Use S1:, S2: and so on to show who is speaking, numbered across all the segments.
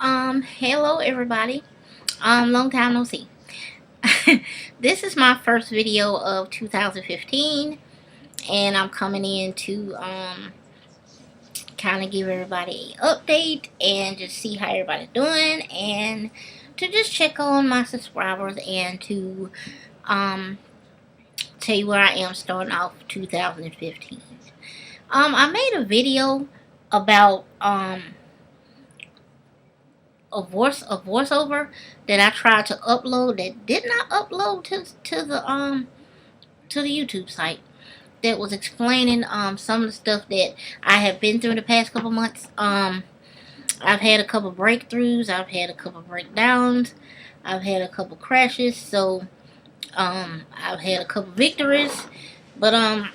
S1: Hello everybody. Long time no see. This is my first video of 2015, and I'm coming in to kind of give everybody an update and just see how everybody's doing, and to just check on my subscribers and to um tell you where I am starting off 2015. I made a video about a voiceover that I tried to upload that did not upload to the YouTube site, that was explaining some of the stuff that I have been through the past couple months. I've had a couple breakthroughs, I've had a couple breakdowns, I've had a couple crashes, so I've had a couple victories, but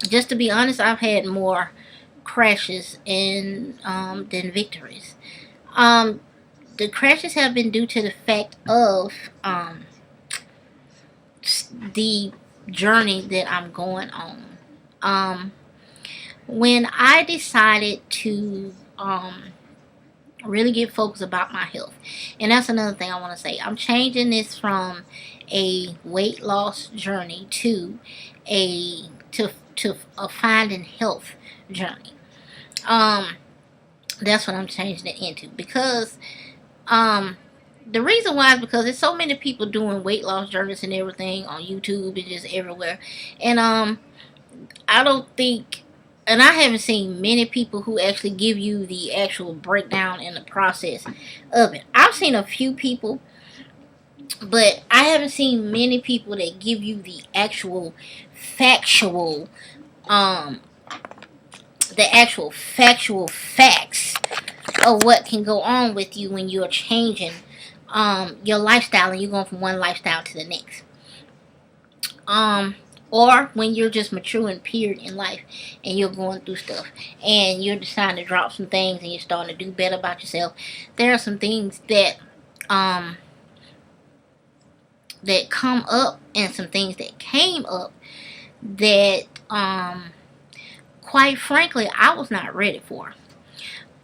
S1: just to be honest, I've had more crashes and than victories. Um, the crashes have been due to the fact of the journey that I'm going on. When I decided to really get focused about my health, and that's another thing I want to say. I'm changing this from a weight loss journey to a finding health journey. That's what I'm changing it into, because the reason why is because there's so many people doing weight loss journeys and everything on YouTube and just everywhere. And I don't think, and I haven't seen many people who actually give you the actual breakdown and the process of it. I've seen a few people, but I haven't seen many people that give you the actual factual facts of what can go on with you when you're changing your lifestyle and you're going from one lifestyle to the next. Or when you're just maturing period in life and you're going through stuff and you're deciding to drop some things and you're starting to do better about yourself. There are some things that that come up, and some things that came up that quite frankly I was not ready for.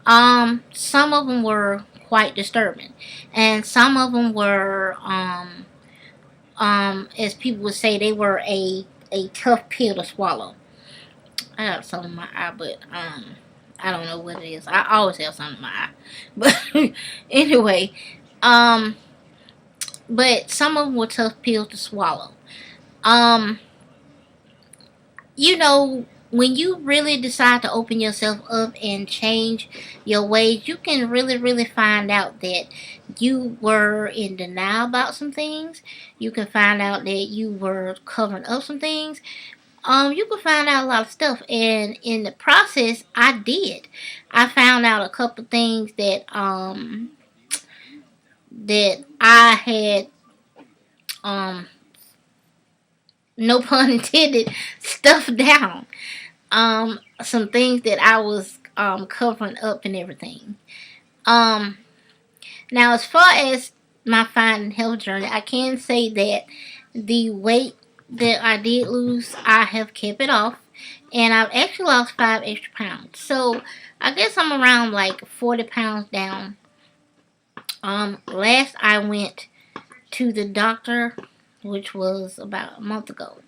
S1: Some of them were quite disturbing, and some of them were as people would say, they were a tough pill to swallow. I have something in my eye, but I don't know what it is. I always have something in my eye, but anyway, but some of them were tough pills to swallow. Um, you know, when you really decide to open yourself up and change your ways, you can really find out that you were in denial about some things. You can find out that you were covering up some things. You can find out a lot of stuff, and in the process, I did. I found out a couple things that that I had no pun intended, stuffed down. Some things that I was covering up and everything. Um, Now, as far as my finding health journey, I can say that the weight that I did lose, I have kept it off, and I've actually lost 5 extra pounds. So I guess I'm around like 40 pounds down. Last I went to the doctor, which was about a month ago.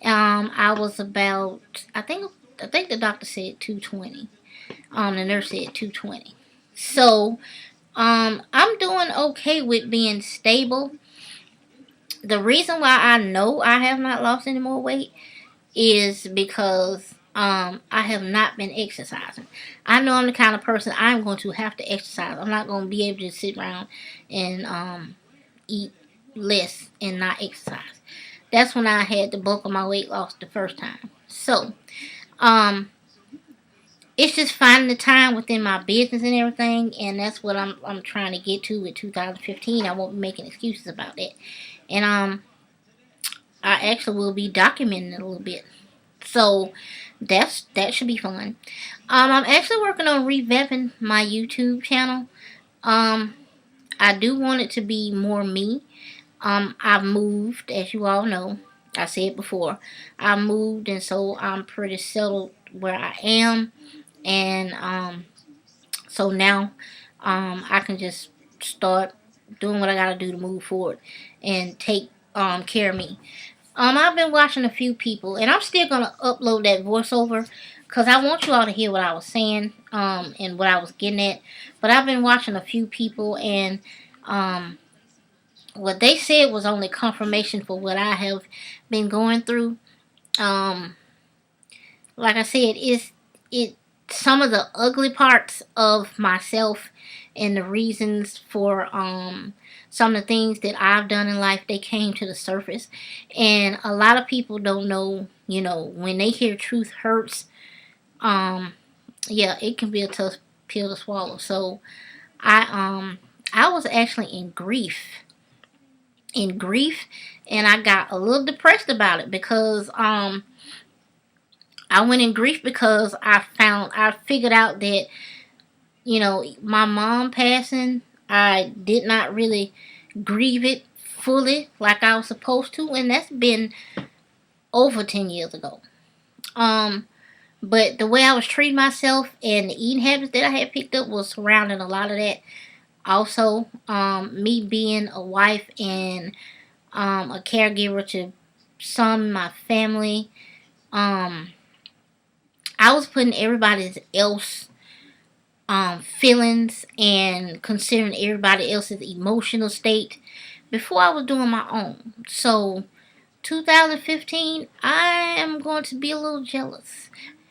S1: I was about, I think the doctor said 220. The nurse said 220. So, I'm doing okay with being stable. The reason why I know I have not lost any more weight is because I have not been exercising. I know I'm the kind of person, I'm going to have to exercise. I'm not going to be able to sit around and eat less and not exercise. That's when I had the bulk of my weight loss the first time. So, it's just finding the time within my business and everything, and that's what I'm trying to get to with 2015. I won't be making excuses about that, and I actually will be documenting it a little bit. So that should be fun. I'm actually working on revamping my YouTube channel. I do want it to be more me. I've moved, as you all know. I said before, I moved, and so I'm pretty settled where I am. And so now I can just start doing what I gotta do to move forward and take care of me. I've been watching a few people, and I'm still gonna upload that voiceover because I want you all to hear what I was saying, and what I was getting at. But I've been watching a few people, and um, what they said was only confirmation for what I have been going through. Um, like I said, it some of the ugly parts of myself and the reasons for some of the things that I've done in life, they came to the surface. And a lot of people don't know, when they hear truth hurts, um yeah, it can be a tough pill to swallow. So I was actually in grief, and I got a little depressed about it because I went in grief because I figured out that, my mom passing, I did not really grieve it fully like I was supposed to, and that's been over 10 years ago. Um, but the way I was treating myself and the eating habits that I had picked up was surrounding a lot of that. Also, me being a wife and a caregiver to some of my family, um, I was putting everybody else feelings and considering everybody else's emotional state before I was doing my own. So 2015, I am going to be a little jealous.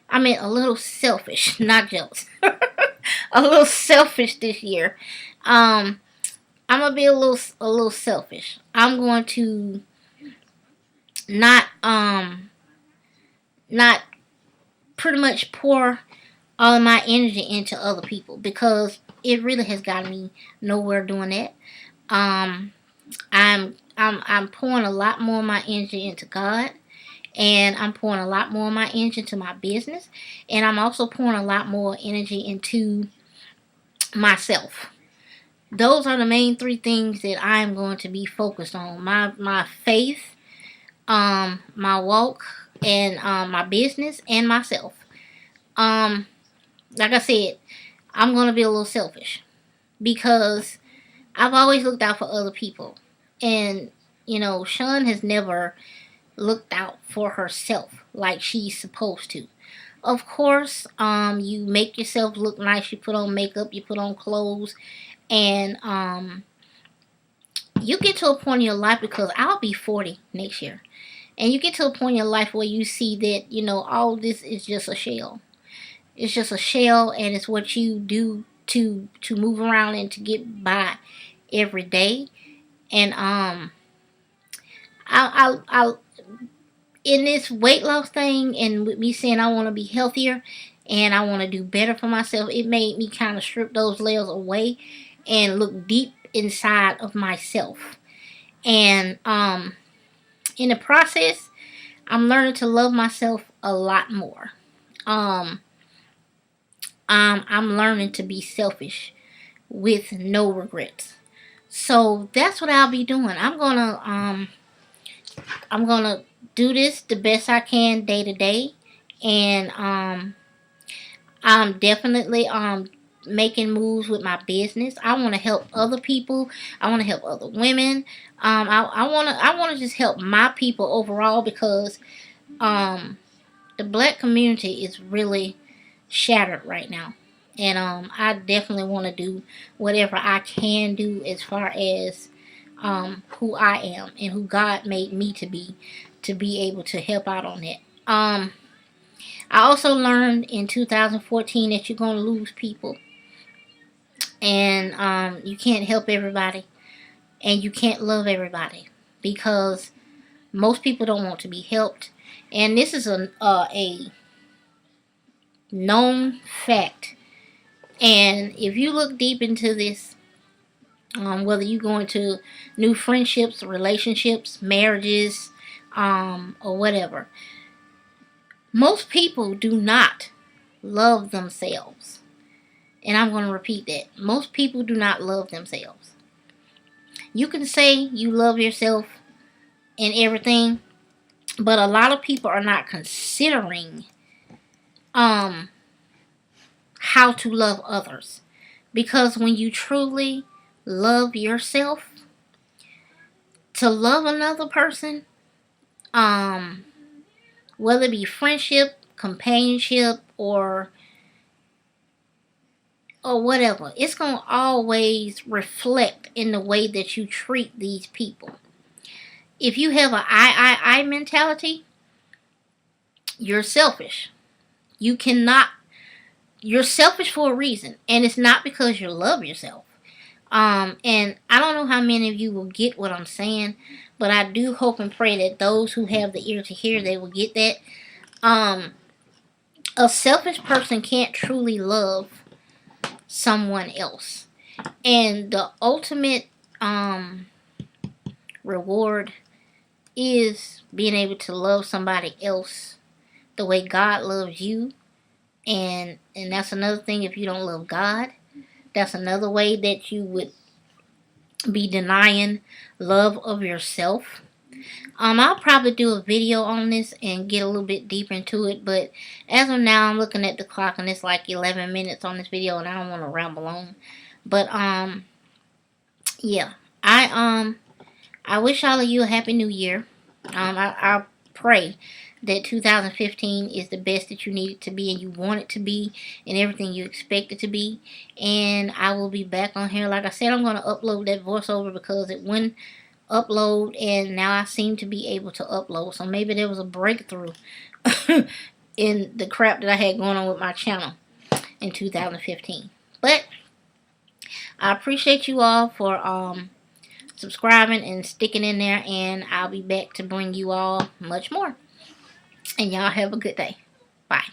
S1: I mean, a little selfish, not jealous. A little selfish this year. I'm gonna be a little selfish. I'm going to not not pretty much pour all of my energy into other people because it really has gotten me nowhere doing that. Um, I'm pouring a lot more of my energy into God, and I'm pouring a lot more of my energy into my business, and I'm also pouring a lot more energy into myself. Those are the main three things that I'm going to be focused on: my faith, my walk, and my business and myself. Um, like I said, I'm gonna be a little selfish because I've always looked out for other people. And, Sean has never looked out for herself like she's supposed to. Of course, you make yourself look nice, you put on makeup, you put on clothes, and you get to a point in your life, because I'll be 40 next year. And you get to a point in your life where you see that, all this is just a shell. It's just a shell, and it's what you do to move around and to get by every day. And I in this weight loss thing, and with me saying I want to be healthier and I want to do better for myself, it made me kind of strip those layers away and look deep inside of myself. And in the process, I'm learning to love myself a lot more. Um, I'm learning to be selfish with no regrets. So that's what I'll be doing. I'm gonna do this the best I can day to day, and I'm definitely making moves with my business. I want to help other people. I want to help other women. I want to just help my people overall, because um the black community is really shattered right now. And I definitely want to do whatever I can do as far as who I am and who God made me to be able to help out on that. I also learned in 2014 that you're going to lose people, and you can't help everybody, and you can't love everybody, because most people don't want to be helped. And this is a known fact. And if you look deep into this, whether you go into new friendships, relationships, marriages, or whatever, most people do not love themselves. And I'm going to repeat that. Most people do not love themselves. You can say you love yourself and everything, but a lot of people are not considering how to love others. Because when you truly love yourself, to love another person, um, whether it be friendship, companionship, or whatever, it's gonna always reflect in the way that you treat these people. If you have a I mentality, you're selfish. You cannot. You're selfish for a reason, and it's not because you love yourself. And I don't know how many of you will get what I'm saying, but I do hope and pray that those who have the ear to hear, they will get that. Um, a selfish person can't truly love someone else, and the ultimate reward is being able to love somebody else the way God loves you. And that's another thing. If you don't love God, that's another way that you would be denying love of yourself. I'll probably do a video on this and get a little bit deeper into it, but as of now, I'm looking at the clock and it's like 11 minutes on this video, and I don't want to ramble on. But yeah, I wish all of you a happy new year. I pray that 2015 is the best that you need it to be and you want it to be and everything you expect it to be. And I will be back on here. Like I said, I'm going to upload that voiceover because it wouldn't upload, and now I seem to be able to upload. So maybe there was a breakthrough in the crap that I had going on with my channel in 2015. But I appreciate you all for subscribing and sticking in there, and I'll be back to bring you all much more. And y'all have a good day. Bye.